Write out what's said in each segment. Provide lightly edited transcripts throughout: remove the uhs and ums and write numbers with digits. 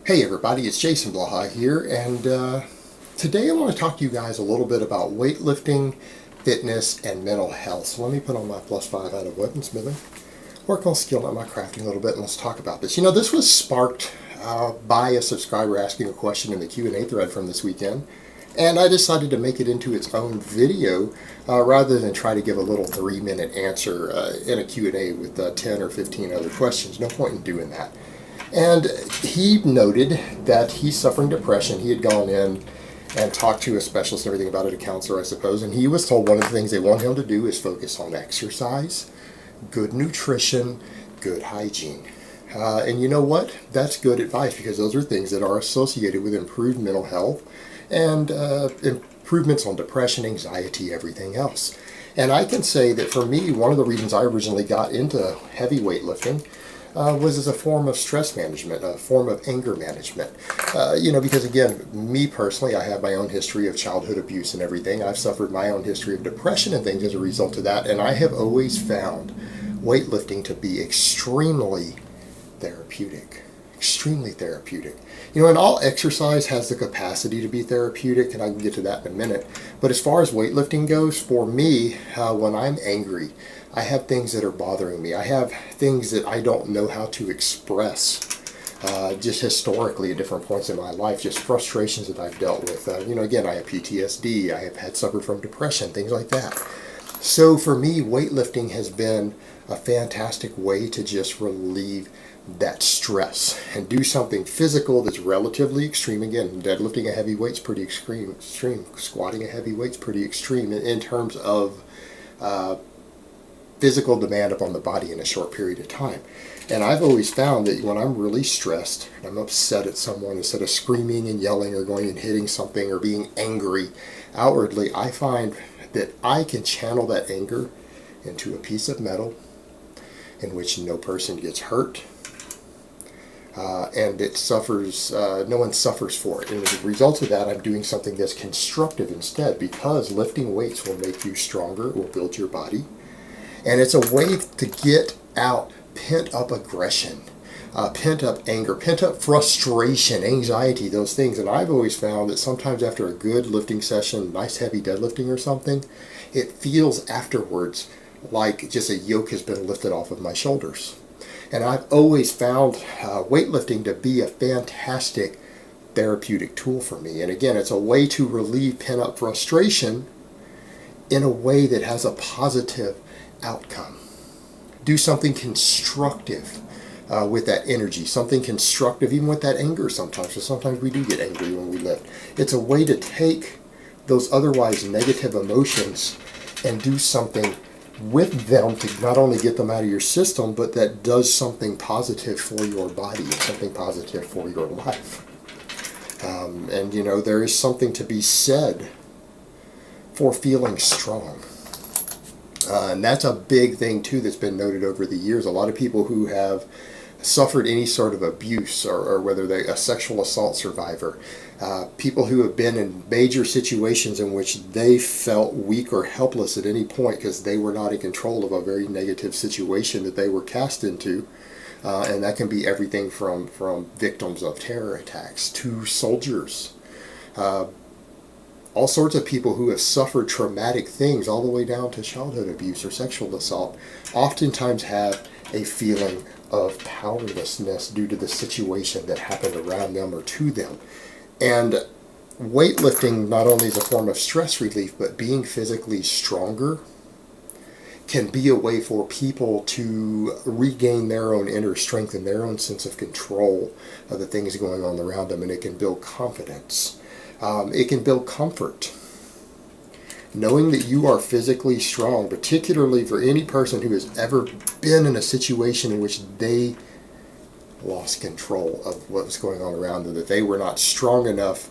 Hey everybody, it's Jason Blaha here, and today I want to talk to you guys a little bit about weightlifting, fitness, and mental health. So let me put on my +5 out of wood and smithing, work on skilling up my crafting a little bit, and let's talk about this. This was sparked by a subscriber asking a question in the Q&A thread from this weekend, and I decided to make it into its own video rather than try to give a little 3-minute answer in a Q&A with 10 or 15 other questions. No point in doing that. And he noted that he's suffering depression. He had gone in and talked to a specialist and everything about it, a counselor, I suppose, and he was told one of the things they want him to do is focus on exercise, good nutrition, good hygiene. And you know what? That's good advice because those are things that are associated with improved mental health and improvements on depression, anxiety, everything else. And I can say that for me, one of the reasons I originally got into heavy weightlifting was as a form of stress management, a form of anger management. Because again, me personally, I have my own history of childhood abuse and everything. I've suffered my own history of depression and things as a result of that, and I have always found weightlifting to be extremely therapeutic. Extremely therapeutic. And all exercise has the capacity to be therapeutic, and I can get to that in a minute. But as far as weightlifting goes, for me, when I'm angry, I have things that are bothering me. I have things that I don't know how to express, just historically at different points in my life, just frustrations that I've dealt with. Again, I have PTSD, I have had suffered from depression, things like that. So for me, weightlifting has been a fantastic way to just relieve that stress and do something physical that's relatively extreme. Again, deadlifting a heavy weight's pretty extreme. Squatting a heavy weight's pretty extreme in terms of physical demand upon the body in a short period of time. And I've always found that when I'm really stressed, I'm upset at someone, instead of screaming and yelling or going and hitting something or being angry outwardly, I find that I can channel that anger into a piece of metal in which no person gets hurt, and it suffers, no one suffers for it. And as a result of that, I'm doing something that's constructive instead, because lifting weights will make you stronger, it will build your body. And it's a way to get out pent up aggression, pent up anger, pent up frustration, anxiety, those things. And I've always found that sometimes after a good lifting session, nice heavy deadlifting or something, it feels afterwards like just a yoke has been lifted off of my shoulders. And I've always found weightlifting to be a fantastic therapeutic tool for me. And again, it's a way to relieve pent up frustration in a way that has a positive outcome. Do something constructive with that energy, something constructive even with that anger sometimes, because sometimes we do get angry when we lift. It's a way to take those otherwise negative emotions and do something with them to not only get them out of your system, but that does something positive for your body and something positive for your life. There is something to be said for feeling strong. And that's a big thing too that's been noted over the years. A lot of people who have suffered any sort of abuse, or whether they're a sexual assault survivor, people who have been in major situations in which they felt weak or helpless at any point because they were not in control of a very negative situation that they were cast into. And that can be everything from victims of terror attacks to soldiers. All sorts of people who have suffered traumatic things, all the way down to childhood abuse or sexual assault, oftentimes have a feeling of powerlessness due to the situation that happened around them or to them. And weightlifting not only is a form of stress relief, but being physically stronger can be a way for people to regain their own inner strength and their own sense of control of the things going on around them, and it can build confidence. It can build comfort. Knowing that you are physically strong, particularly for any person who has ever been in a situation in which they lost control of what was going on around them, that they were not strong enough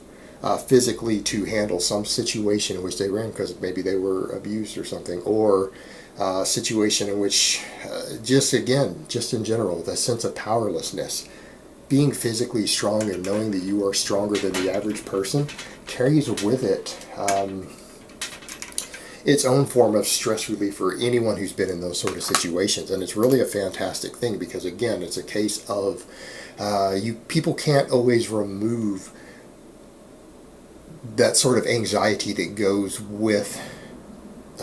physically to handle some situation in which they were in because maybe they were abused or something, or a situation in which, just in general, the sense of powerlessness. Being physically strong and knowing that you are stronger than the average person carries with it its own form of stress relief for anyone who's been in those sort of situations. And it's really a fantastic thing because, again, it's a case of People can't always remove that sort of anxiety that goes with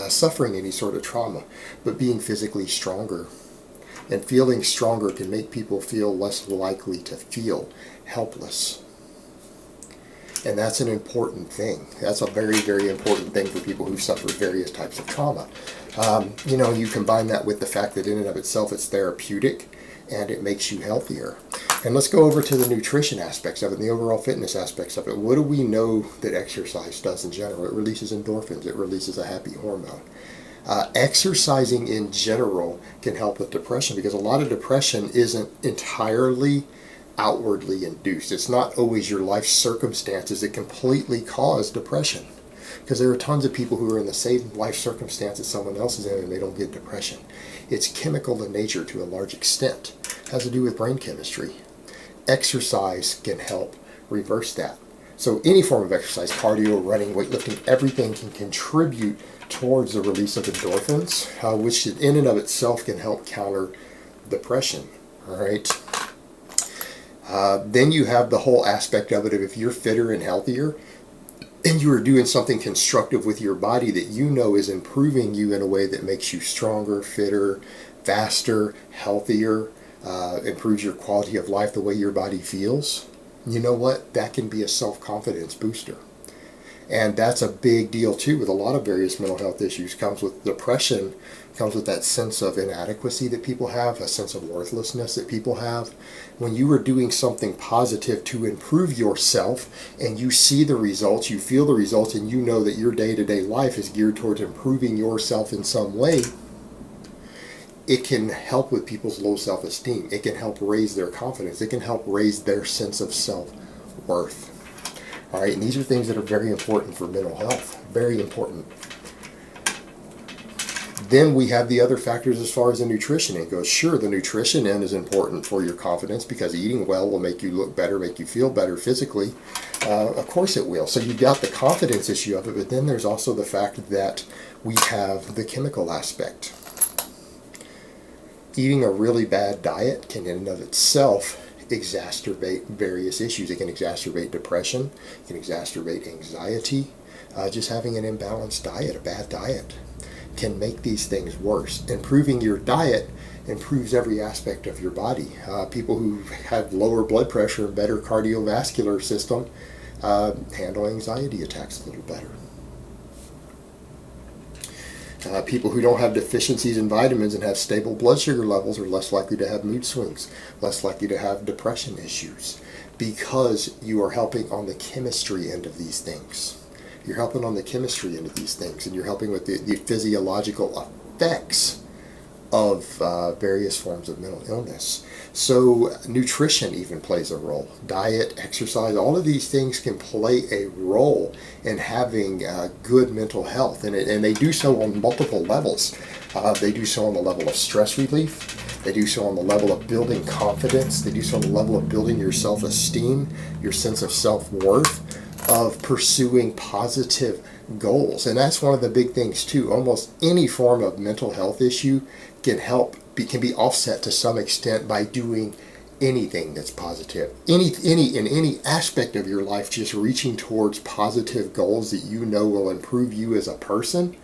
suffering any sort of trauma, but being physically stronger and feeling stronger can make people feel less likely to feel helpless. And that's an important thing. That's a very, very important thing for people who suffer various types of trauma. You combine that with the fact that in and of itself it's therapeutic and it makes you healthier. And let's go over to the nutrition aspects of it and the overall fitness aspects of it. What do we know that exercise does in general? It releases endorphins. It releases a happy hormone. Exercising in general can help with depression because a lot of depression isn't entirely outwardly induced. It's not always your life circumstances that completely cause depression, because there are tons of people who are in the same life circumstances someone else is in and they don't get depression. It's chemical in nature to a large extent. It has to do with brain chemistry. Exercise can help reverse that. So any form of exercise, cardio, running, weightlifting, everything can contribute towards the release of endorphins, which in and of itself can help counter depression. All right. Then you have the whole aspect of it of if you're fitter and healthier and you are doing something constructive with your body that you know is improving you in a way that makes you stronger, fitter, faster, healthier, improves your quality of life, the way your body feels, you know what? That can be a self-confidence booster. And that's a big deal too with a lot of various mental health issues. Comes with depression, comes with that sense of inadequacy that people have, a sense of worthlessness that people have. When you are doing something positive to improve yourself and you see the results, you feel the results, and you know that your day-to-day life is geared towards improving yourself in some way, it can help with people's low self-esteem. It can help raise their confidence. It can help raise their sense of self-worth. All right, and these are things that are very important for mental health, very important. Then we have the other factors as far as the nutrition end goes. Sure, the nutrition end is important for your confidence because eating well will make you look better, make you feel better physically. Of course it will. So you've got the confidence issue of it, but then there's also the fact that we have the chemical aspect. Eating a really bad diet can in and of itself exacerbate various issues. It can exacerbate depression, it can exacerbate anxiety. Just having an imbalanced diet, a bad diet, can make these things worse. Improving your diet improves every aspect of your body. People who have lower blood pressure and better cardiovascular system handle anxiety attacks a little better. People who don't have deficiencies in vitamins and have stable blood sugar levels are less likely to have mood swings, less likely to have depression issues, because you are helping on the chemistry end of these things. You're helping on the chemistry end of these things, and you're helping with the physiological effects of various forms of mental illness. So nutrition even plays a role. Diet, exercise, all of these things can play a role in having good mental health. And they do so on multiple levels. They do so on the level of stress relief. They do so on the level of building confidence. They do so on the level of building your self-esteem, your sense of self-worth, of pursuing positive goals. And that's one of the big things too. Almost any form of mental health issue can be offset to some extent by doing anything that's positive. In any aspect of your life, just reaching towards positive goals that you know will improve you as a person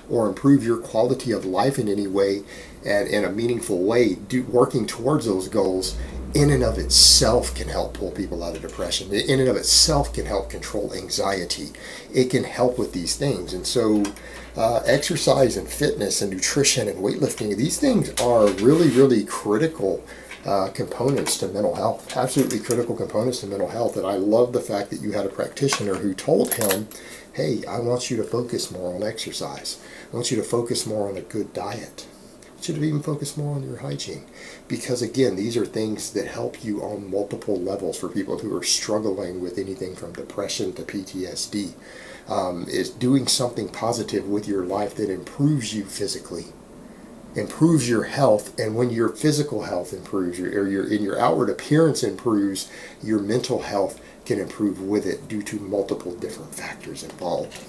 or improve your quality of life in any way and in a meaningful way, working towards those goals in and of itself can help pull people out of depression. In and of itself can help control anxiety. It can help with these things. And so exercise and fitness and nutrition and weightlifting, these things are really, really critical components to mental health. Absolutely critical components to mental health. And I love the fact that you had a practitioner who told him, hey, I want you to focus more on exercise. I want you to focus more on a good diet. Should have even focused more on your hygiene, because again, these are things that help you on multiple levels for people who are struggling with anything from depression to PTSD. Is doing something positive with your life that improves you physically, improves your health, and when your physical health improves, your outward appearance improves, your mental health can improve with it due to multiple different factors involved.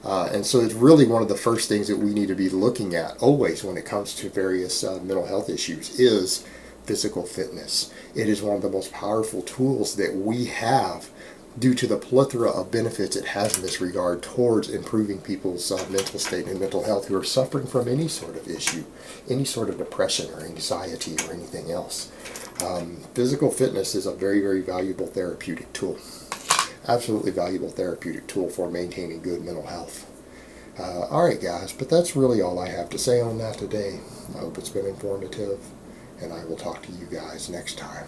And so it's really one of the first things that we need to be looking at always when it comes to various mental health issues is physical fitness. It is one of the most powerful tools that we have due to the plethora of benefits it has in this regard towards improving people's mental state and mental health who are suffering from any sort of issue, any sort of depression or anxiety or anything else. Physical fitness is a very, very valuable therapeutic tool. Absolutely valuable therapeutic tool for maintaining good mental health. Alright guys, but that's really all I have to say on that today. I hope it's been informative, and I will talk to you guys next time.